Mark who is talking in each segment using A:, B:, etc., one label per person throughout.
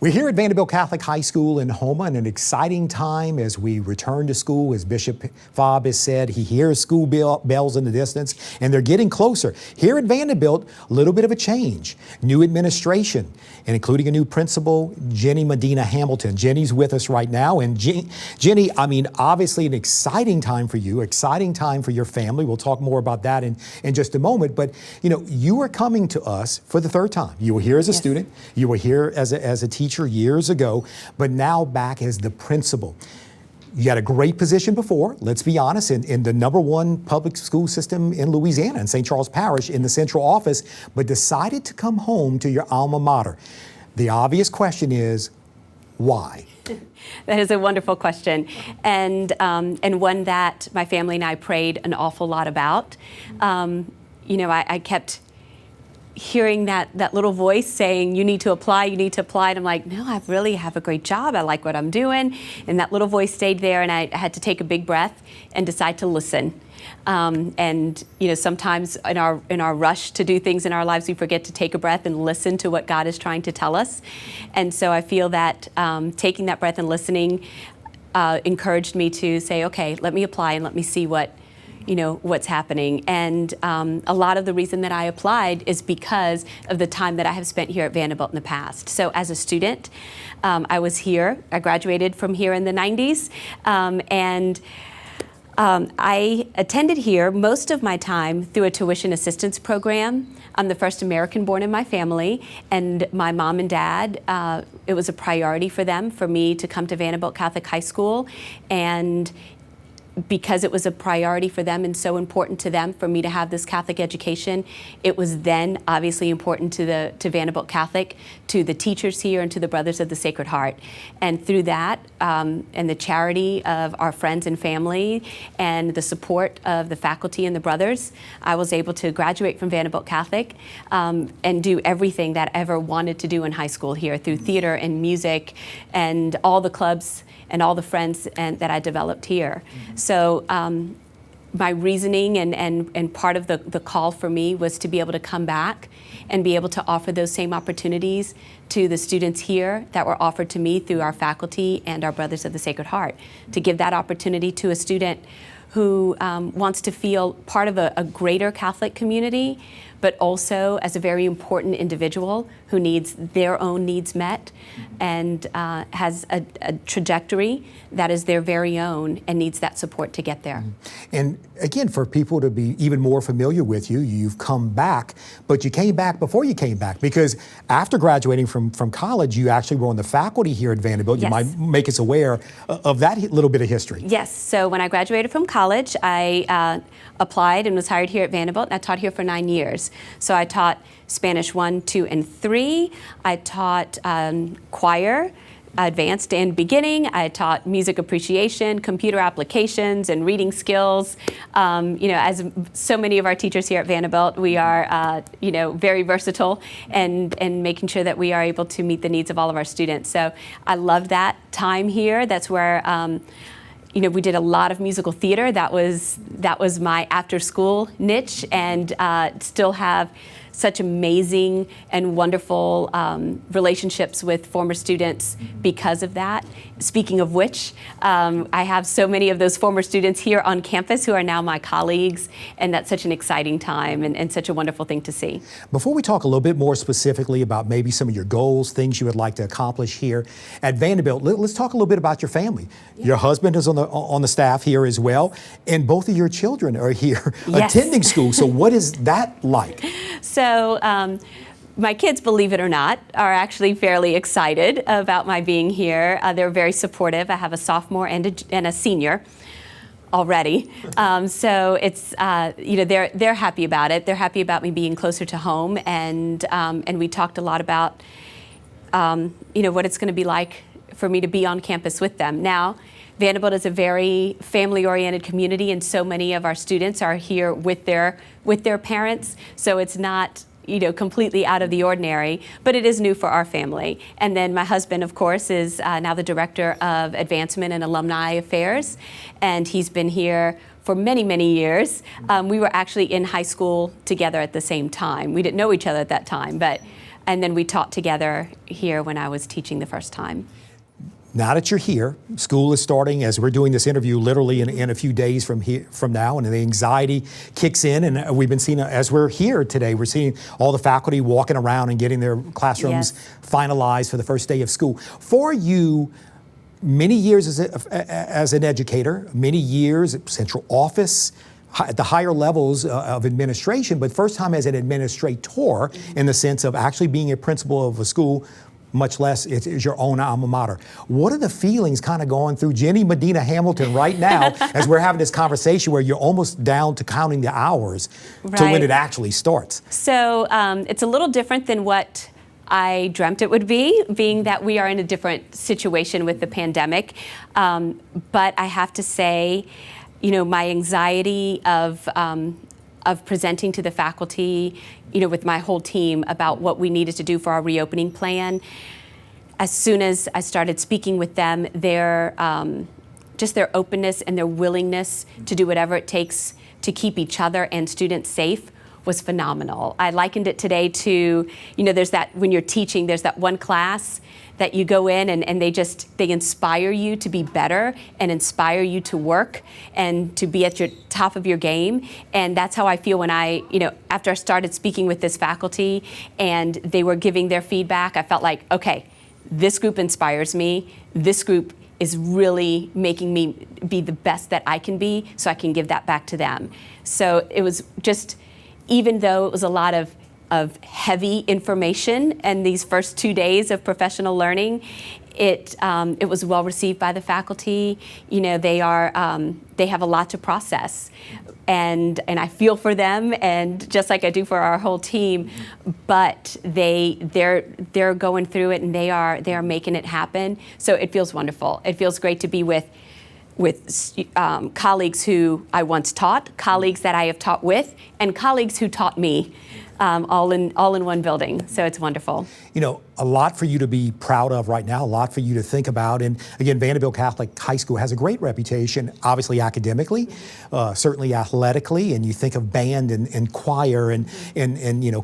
A: We're here at Vandebilt Catholic High School in Houma in an exciting time as we return to school. As Bishop Fobb has said, he hears school bells in the distance, and they're getting closer. Here at Vandebilt, a little bit of a change. New administration, and including a new principal, Ginny Medina-Hamilton. Ginny's with us right now. And Ginny, I mean, obviously an exciting time for you, exciting time for your family. We'll talk more about that in just a moment. But, you know, you are coming to us for the third time. You were here as a student. You were here as a teacher years ago, but now back as the principal. You had a great position before, let's be honest, in the #1 public school system in Louisiana, in St. Charles Parish, in the central office, but decided to come home to your alma mater. The obvious question is, why?
B: That is a wonderful question, and one that my family and I prayed an awful lot about. You know, I kept hearing that little voice saying, you need to apply, and I'm like, no, I really have a great job, I like what I'm doing, and that little voice stayed there, and I had to take a big breath and decide to listen. And you know, sometimes in our rush to do things in our lives, we forget to take a breath and listen to what God is trying to tell us. And so I feel that taking that breath and listening encouraged me to say, okay, let me apply and let me see what's happening. And a lot of the reason that I applied is because of the time that I have spent here at Vandebilt in the past. So as a student, I was here. I graduated from here in the 90s, and I attended here most of my time through a tuition assistance program. I'm the first American born in my family, and my mom and dad, it was a priority for them for me to come to Vandebilt Catholic High School, and because it was a priority for them and so important to them for me to have this Catholic education, it was then obviously important to Vandebilt Catholic, to the teachers here, and to the Brothers of the Sacred Heart. And through that, and the charity of our friends and family, and the support of the faculty and the brothers, I was able to graduate from Vandebilt Catholic and do everything that I ever wanted to do in high school here, through theater and music and all the clubs and all the friends that I developed here. Mm-hmm. So my reasoning and part of the call for me was to be able to come back and be able to offer those same opportunities to the students here that were offered to me through our faculty and our Brothers of the Sacred Heart, to give that opportunity to a student who wants to feel part of a greater Catholic community, but also as a very important individual who needs their own needs met and has a trajectory that is their very own and needs that support to get there.
A: And again, for people to be even more familiar with you, you've come back, but you came back before you came back, because after graduating from college, you actually were on the faculty here at Vandebilt. You might make us aware of that little bit of history.
B: Yes, so when I graduated from college, I applied and was hired here at Vandebilt, and I taught here for 9 years. So I taught Spanish 1, 2, and 3. I taught choir, advanced and beginning. I taught music appreciation, computer applications, and reading skills. You know, as so many of our teachers here at Vandebilt, we are, very versatile and making sure that we are able to meet the needs of all of our students. So I loved that time here. That's where we did a lot of musical theater. That was my after-school niche, and still have such amazing and wonderful relationships with former students because of that. Speaking of which, I have so many of those former students here on campus who are now my colleagues, and that's such an exciting time and such a wonderful thing to see.
A: Before we talk a little bit more specifically about maybe some of your goals, things you would like to accomplish here at Vandebilt, let's talk a little bit about your family. Yeah. Your husband is on the staff here as well, and both of your children are here attending school. So what is that like?
B: So my kids, believe it or not, are actually fairly excited about my being here. They're very supportive. I have a sophomore and a senior already. So it's, they're happy about it. They're happy about me being closer to home. And we talked a lot about, what it's going to be like for me to be on campus with them. Now, Vandebilt is a very family-oriented community, and so many of our students are here with their parents. So it's not completely out of the ordinary, but it is new for our family. And then my husband, of course, is now the Director of Advancement and Alumni Affairs, and he's been here for many, many years. We were actually in high school together at the same time. We didn't know each other at that time, but And then we taught together here when I was teaching the first time.
A: Now that you're here, school is starting as we're doing this interview literally in a few days from now, and the anxiety kicks in. And we've been seeing, as we're here today, we're seeing all the faculty walking around and getting their classrooms finalized for the first day of school. For you, many years as an educator, many years at central office, at the higher levels of administration, but first time as an administrator in the sense of actually being a principal of a school, much less it's your own alma mater. What are the feelings kind of going through Ginny Medina-Hamilton right now as we're having this conversation where you're almost down to counting the hours to when it actually starts?
B: So it's a little different than what I dreamt it would be, being that we are in a different situation with the pandemic. But I have to say, my anxiety of presenting to the faculty, with my whole team about what we needed to do for our reopening plan. As soon as I started speaking with them, their openness and their willingness to do whatever it takes to keep each other and students safe was phenomenal. I likened it today to, there's that, when you're teaching, there's that one class that you go in and they inspire you to be better and inspire you to work and to be at your top of your game. And that's how I feel when after I started speaking with this faculty and they were giving their feedback, I felt like, okay, this group inspires me. This group is really making me be the best that I can be so I can give that back to them. So it was just, even though it was a lot of heavy information and these first 2 days of professional learning, it was well received by the faculty. They have a lot to process, and I feel for them, and just like I do for our whole team. But they're going through it, and they are making it happen. So it feels wonderful. It feels great to be with colleagues who I once taught, colleagues that I have taught with, and colleagues who taught me, all in one building. So it's wonderful.
A: A lot for you to be proud of right now, a lot for you to think about. And again, Vandebilt Catholic High School has a great reputation, obviously academically, certainly athletically, and you think of band and choir and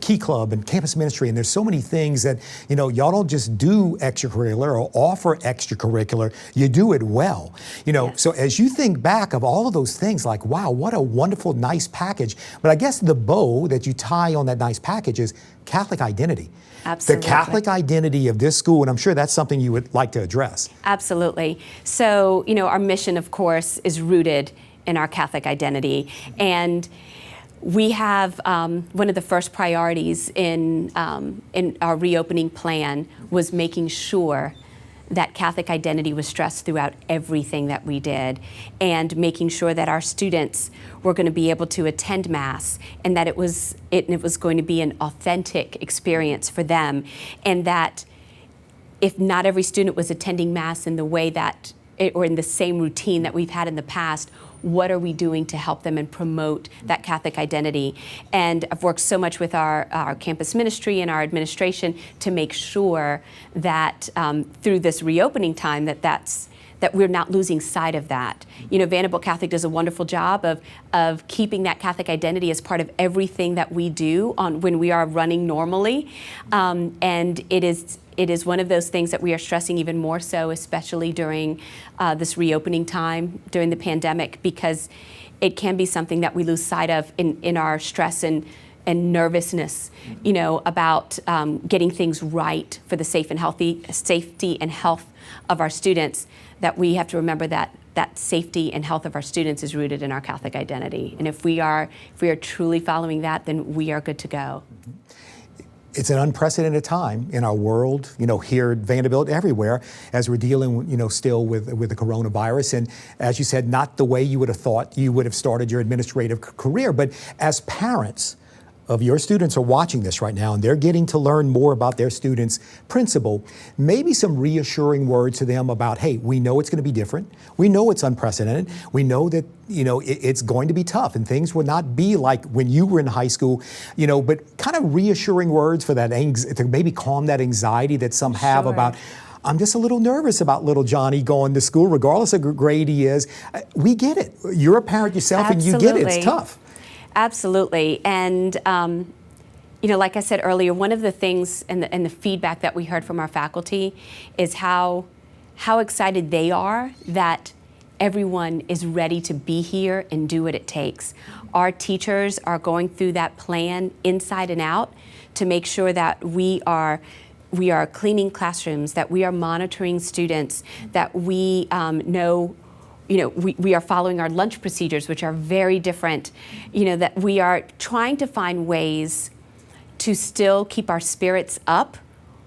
A: Key Club and campus ministry, and there's so many things that, y'all don't just do extracurricular or offer extracurricular, you do it well. So as you think back of all of those things, like, wow, what a wonderful, nice package. But I guess the bow that you tie on that nice package is Catholic identity.
B: Absolutely.
A: The Catholic identity of this school, and I'm sure that's something you would like to address.
B: Absolutely. So, our mission, of course, is rooted in our Catholic identity. And we have one of the first priorities in our reopening plan was making sure that Catholic identity was stressed throughout everything that we did, and making sure that our students were going to be able to attend Mass, and that it was going to be an authentic experience for them, and that if not every student was attending Mass in the way that, or in the same routine that we've had in the past, what are we doing to help them and promote that Catholic identity? And I've worked so much with our campus ministry and our administration to make sure that through this reopening time that we're not losing sight of that. Vandebilt Catholic does a wonderful job of keeping that Catholic identity as part of everything that we do when we are running normally, and it is one of those things that we are stressing even more so, especially during this reopening time, during the pandemic, because it can be something that we lose sight of in our stress and nervousness, about getting things right for the safety and health of our students, that we have to remember that safety and health of our students is rooted in our Catholic identity. And if we are truly following that, then we are good to go.
A: It's an unprecedented time in our world, here at Vandebilt, everywhere, as we're dealing, still with the coronavirus. And as you said, not the way you would have thought you would have started your administrative career. But as parents of your students are watching this right now, and they're getting to learn more about their students' principal, maybe some reassuring words to them about, hey, we know it's going to be different. We know it's unprecedented. We know that, it's going to be tough, and things will not be like when you were in high school, but kind of reassuring words for that, to maybe calm that anxiety that some have about, I'm just a little nervous about little Johnny going to school, regardless of grade he is. We get it. You're a parent yourself,
B: Absolutely.
A: and you get it. It's tough.
B: Absolutely. And like I said earlier, one of the things and the feedback that we heard from our faculty is how excited they are that everyone is ready to be here and do what it takes. Our teachers are going through that plan inside and out to make sure that we are cleaning classrooms, that we are monitoring students, that we know, we are following our lunch procedures, which are very different, that we are trying to find ways to still keep our spirits up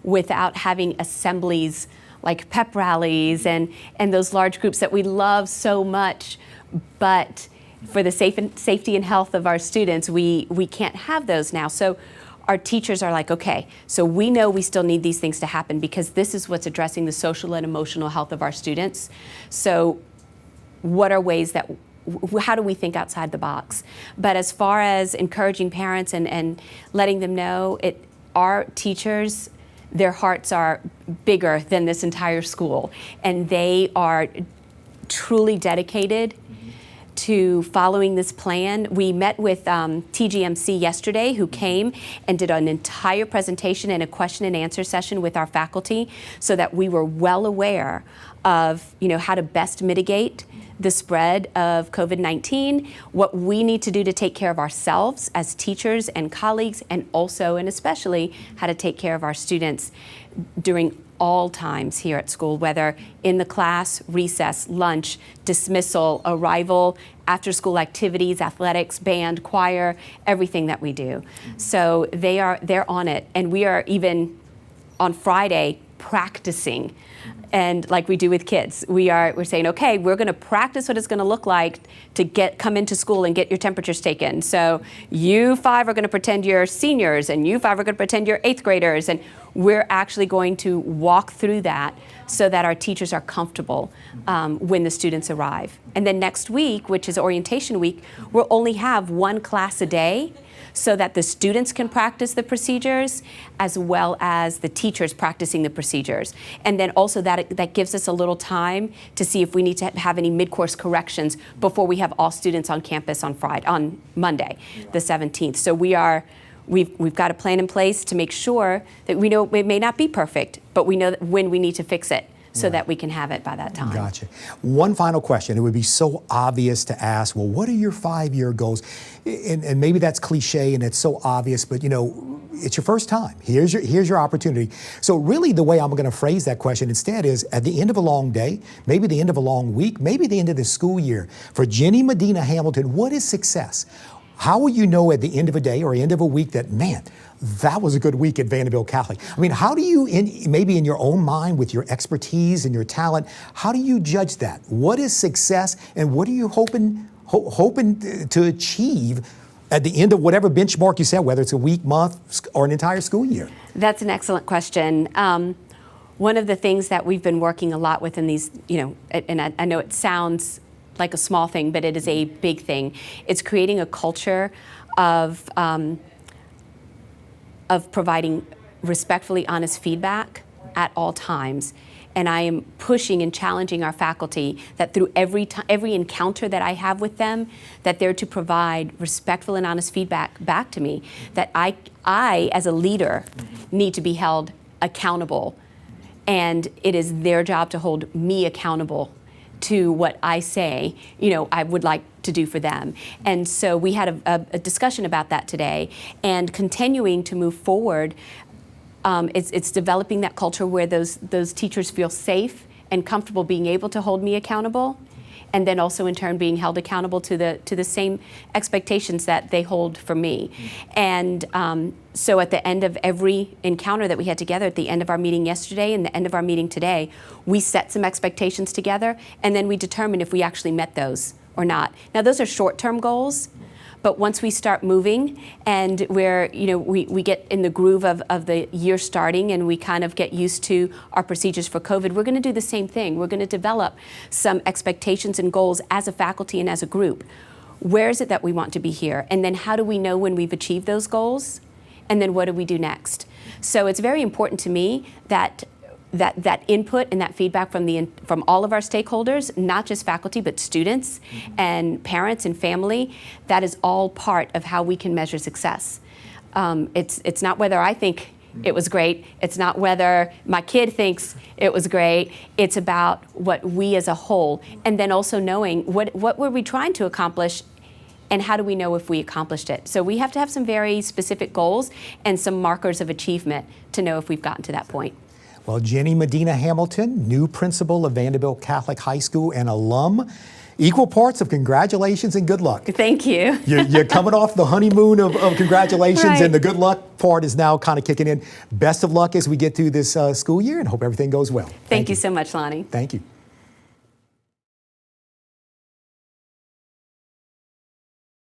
B: without having assemblies like pep rallies and those large groups that we love so much. But for the safety and health of our students, we can't have those now. So our teachers are like, okay, so we know we still need these things to happen because this is what's addressing the social and emotional health of our students. So what are ways that, how do we think outside the box? But as far as encouraging parents and letting them know, our teachers, their hearts are bigger than this entire school, and they are truly dedicated to following this plan. We met with TGMC yesterday, who came and did an entire presentation and a question and answer session with our faculty so that we were well aware of how to best mitigate the spread of COVID-19, what we need to do to take care of ourselves as teachers and colleagues, and also and especially how to take care of our students during all times here at school, whether in the class, recess, lunch, dismissal, arrival, after-school activities, athletics, band, choir, everything that we do. So they're on it, and we are even on Friday practicing. And like we do with kids, we're saying, okay, we're going to practice what it's going to look like to come into school and get your temperatures taken. So you 5 are going to pretend you're seniors, and you 5 are going to pretend you're 8th graders, and we're actually going to walk through that so that our teachers are comfortable when the students arrive. And then next week, which is orientation week, we'll only have 1 class a day, so that the students can practice the procedures as well as the teachers practicing the procedures. And then also that gives us a little time to see if we need to have any mid-course corrections before we have all students on campus on Monday, the 17th. So we've got a plan in place to make sure that we know it may not be perfect, but we know that when we need to fix it, so that we can have it by that time.
A: Gotcha. One final question. It would be so obvious to ask, well, what are your 5-year goals? And maybe that's cliche and it's so obvious, but it's your first time. Here's your opportunity. So really the way I'm going to phrase that question instead is, at the end of a long day, maybe the end of a long week, maybe the end of the school year, for Ginny Medina-Hamilton, what is success? How will you know at the end of a day or end of a week that, man, that was a good week at Vandebilt Catholic? I mean, how do you, maybe in your own mind with your expertise and your talent, how do you judge that? What is success, and what are you hoping to achieve at the end of whatever benchmark you set, whether it's a week, month, or an entire school year? That's
B: an excellent question. One of the things that we've been working a lot with in these, and I know it sounds like a small thing, but it is a big thing. It's creating a culture of providing respectfully honest feedback at all times. And I am pushing and challenging our faculty that through every encounter that I have with them, that they're to provide respectful and honest feedback back to me, that I as a leader need to be held accountable, and it is their job to hold me accountable to what I say, I would like to do for them. And so we had a discussion about that today, and continuing to move forward, it's developing that culture where those teachers feel safe and comfortable being able to hold me accountable, and then also in turn being held accountable to the same expectations that they hold for me. And so at the end of every encounter that we had together, at the end of our meeting yesterday and the end of our meeting today, we set some expectations together, and then we determine if we actually met those or not. Now those are short-term goals, but once we start moving and we get in the groove of the year starting, and we kind of get used to our procedures for COVID, we're going to do the same thing. We're going to develop some expectations and goals as a faculty and as a group. Where is it that we want to be here? And then how do we know when we've achieved those goals? And then what do we do next? So it's very important to me that input and that feedback from all of our stakeholders, not just faculty, but students and parents and family, that is all part of how we can measure success. It's not whether I think it was great. It's not whether my kid thinks it was great. It's about what we as a whole, and then also knowing what were we trying to accomplish, and how do we know if we accomplished it. So we have to have some very specific goals and some markers of achievement to know if we've gotten to that point.
A: Well, Ginny Medina-Hamilton, new principal of Vandebilt Catholic High School and alum, equal parts of congratulations and good luck.
B: Thank you.
A: You're coming off the honeymoon of congratulations,
B: Right.
A: and the good luck part is now kind of kicking in. Best of luck as we get through this school year, and hope everything goes well.
B: Thank you so much, Lonnie.
A: Thank you.